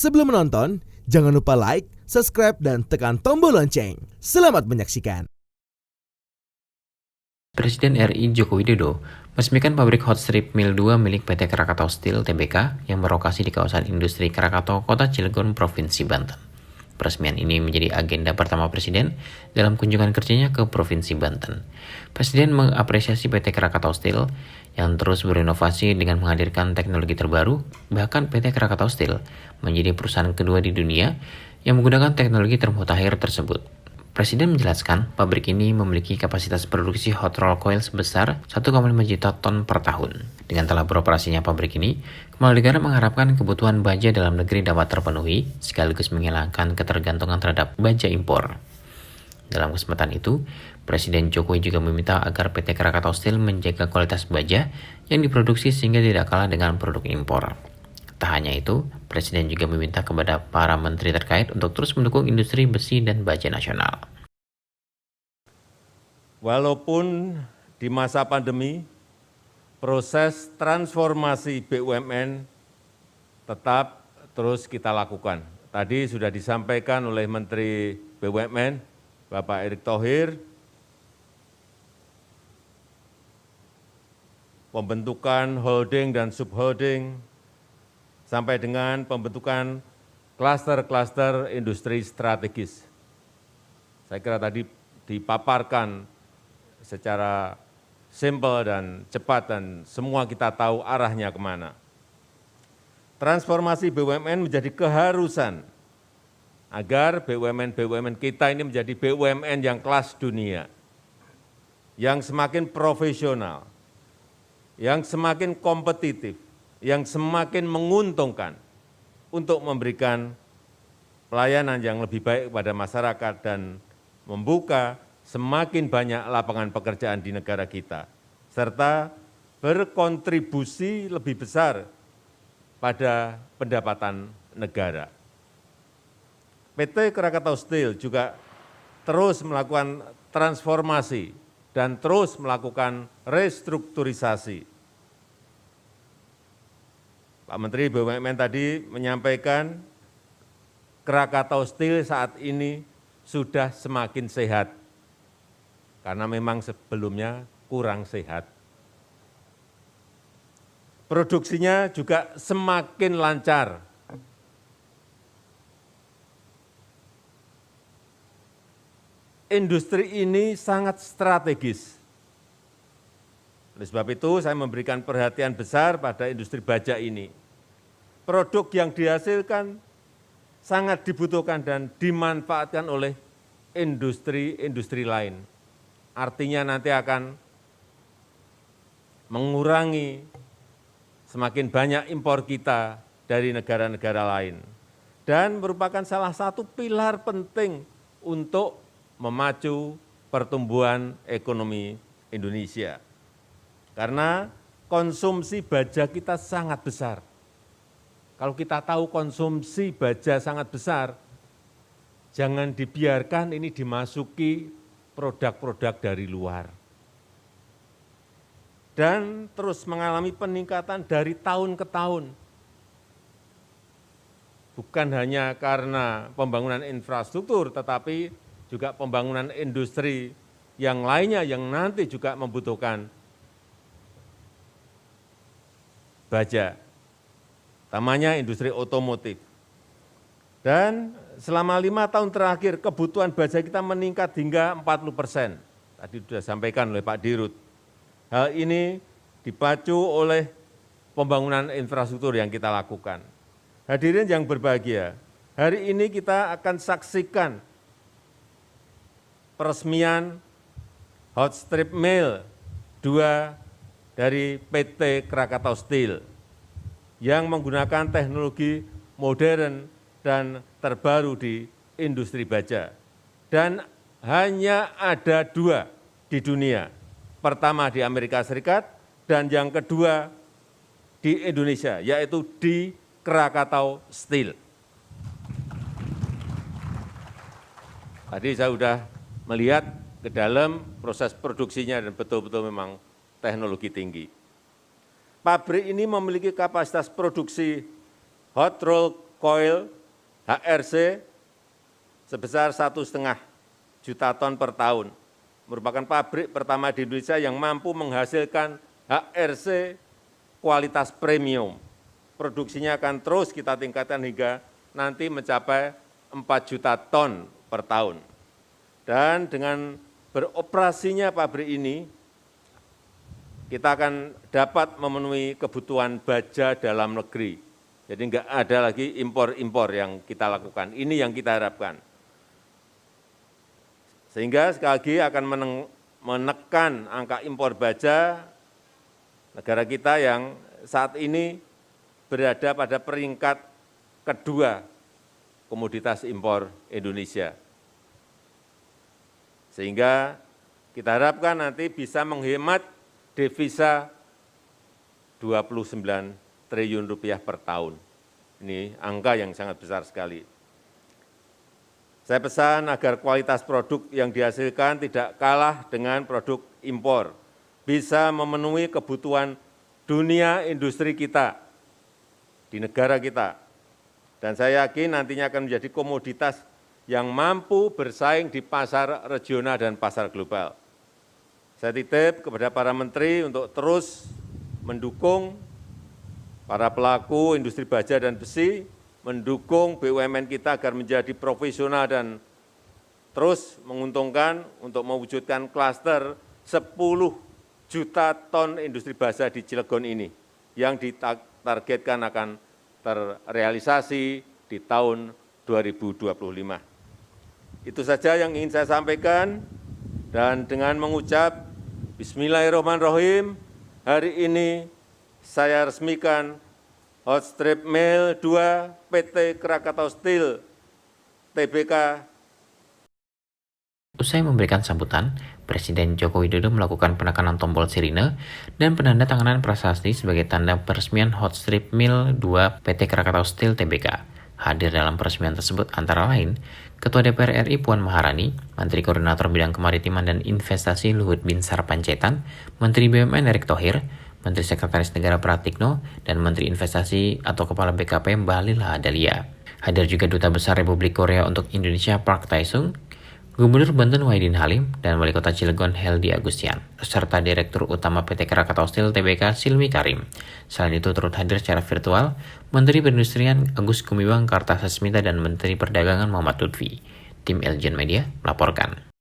Sebelum menonton, jangan lupa like, subscribe, dan tekan tombol lonceng. Selamat menyaksikan. Presiden RI Joko Widodo meresmikan pabrik Hot Strip Mill 2 milik PT Krakatau Steel Tbk yang berlokasi di kawasan industri Krakatau, Kota Cilegon, Provinsi Banten. Peresmian ini menjadi agenda pertama Presiden dalam kunjungan kerjanya ke Provinsi Banten. Presiden mengapresiasi PT Krakatau Steel yang terus berinovasi dengan menghadirkan teknologi terbaru, bahkan PT Krakatau Steel menjadi perusahaan kedua di dunia yang menggunakan teknologi termutakhir tersebut. Presiden menjelaskan pabrik ini memiliki kapasitas produksi hot roll coil sebesar 1,5 juta ton per tahun. Dengan telah beroperasinya pabrik ini, Kepala Negara mengharapkan kebutuhan baja dalam negeri dapat terpenuhi, sekaligus menghilangkan ketergantungan terhadap baja impor. Dalam kesempatan itu, Presiden Jokowi juga meminta agar PT Krakatau Steel menjaga kualitas baja yang diproduksi sehingga tidak kalah dengan produk impor. Tak hanya itu, Presiden juga meminta kepada para menteri terkait untuk terus mendukung industri besi dan baja nasional. Walaupun di masa pandemi, proses transformasi BUMN tetap terus kita lakukan. Tadi sudah disampaikan oleh Menteri BUMN, Bapak Erick Thohir, pembentukan holding dan subholding, sampai dengan pembentukan klaster-klaster industri strategis. Saya kira tadi dipaparkan secara simpel dan cepat dan semua kita tahu arahnya kemana. Transformasi BUMN menjadi keharusan agar BUMN kita ini menjadi BUMN yang kelas dunia, yang semakin profesional, yang semakin kompetitif, yang semakin menguntungkan untuk memberikan pelayanan yang lebih baik kepada masyarakat dan membuka semakin banyak lapangan pekerjaan di negara kita, serta berkontribusi lebih besar pada pendapatan negara. PT Krakatau Steel juga terus melakukan transformasi dan terus melakukan restrukturisasi. Pak Menteri BUMN tadi menyampaikan Krakatau Steel saat ini sudah semakin sehat, karena memang sebelumnya kurang sehat. Produksinya juga semakin lancar. Industri ini sangat strategis. Oleh sebab itu, saya memberikan perhatian besar pada industri baja ini. Produk yang dihasilkan sangat dibutuhkan dan dimanfaatkan oleh industri-industri lain. Artinya nanti akan mengurangi semakin banyak impor kita dari negara-negara lain. Dan merupakan salah satu pilar penting untuk memacu pertumbuhan ekonomi Indonesia. Karena konsumsi baja kita sangat besar. Kalau kita tahu konsumsi baja sangat besar, jangan dibiarkan ini dimasuki produk-produk dari luar. Dan terus mengalami peningkatan dari tahun ke tahun. Bukan hanya karena pembangunan infrastruktur, tetapi juga pembangunan industri yang lainnya yang nanti juga membutuhkan baja, utamanya industri otomotif. Dan selama 5 tahun terakhir kebutuhan baja kita meningkat hingga 40%. Tadi sudah disampaikan oleh Pak Dirut. Hal ini dipacu oleh pembangunan infrastruktur yang kita lakukan. Hadirin yang berbahagia, hari ini kita akan saksikan peresmian Hot Strip Mill 2 dari PT Krakatau Steel yang menggunakan teknologi modern dan terbaru di industri baja. Dan hanya ada 2 di dunia. Pertama di Amerika Serikat dan yang kedua di Indonesia, yaitu di Krakatau Steel. Tadi saya sudah melihat ke dalam proses produksinya dan betul-betul memang teknologi tinggi. Pabrik ini memiliki kapasitas produksi hot roll coil HRC sebesar 1,5 juta ton per tahun. Merupakan pabrik pertama di Indonesia yang mampu menghasilkan HRC kualitas premium. Produksinya akan terus kita tingkatkan hingga nanti mencapai 4 juta ton per tahun. Dan dengan beroperasinya pabrik ini, kita akan dapat memenuhi kebutuhan baja dalam negeri. Jadi enggak ada lagi impor-impor yang kita lakukan. Ini yang kita harapkan. Sehingga sekali lagi akan menekan angka impor baja negara kita yang saat ini berada pada peringkat kedua komoditas impor Indonesia. Sehingga kita harapkan nanti bisa menghemat devisa 29 triliun rupiah per tahun. Ini angka yang sangat besar sekali. Saya pesan agar kualitas produk yang dihasilkan tidak kalah dengan produk impor, bisa memenuhi kebutuhan dunia industri kita di negara kita. Dan saya yakin nantinya akan menjadi komoditas yang mampu bersaing di pasar regional dan pasar global. Saya titip kepada para menteri untuk terus mendukung para pelaku industri baja dan besi, mendukung BUMN kita agar menjadi profesional dan terus menguntungkan untuk mewujudkan klaster 10 juta ton industri baja di Cilegon ini yang ditargetkan akan terrealisasi di tahun 2025. Itu saja yang ingin saya sampaikan, dan dengan mengucap Bismillahirrahmanirrahim, hari ini saya resmikan Hot Strip Mill 2 PT Krakatau Steel Tbk. Usai memberikan sambutan, Presiden Joko Widodo melakukan penekanan tombol sirine dan penanda tanganan prasasti sebagai tanda peresmian Hot Strip Mill 2 PT Krakatau Steel Tbk. Hadir dalam peresmian tersebut antara lain Ketua DPR RI Puan Maharani, Menteri Koordinator Bidang Kemaritiman dan Investasi Luhut Binsar Panjaitan, Menteri BUMN Erick Thohir, Menteri Sekretaris Negara Pratikno, dan Menteri Investasi atau Kepala BKP Mbak Lila Adalia. Hadir juga Duta Besar Republik Korea untuk Indonesia Park Tae-sung, Gubernur Banten Wahidin Halim, dan Wali Kota Cilegon Heldi Agustian, serta Direktur Utama PT Krakatau Steel Tbk Silmi Karim. Selain itu turut hadir secara virtual Menteri Perindustrian Agus Gumiwang Kartasasmita dan Menteri Perdagangan Muhammad Lutfi. Tim Eljen Media melaporkan.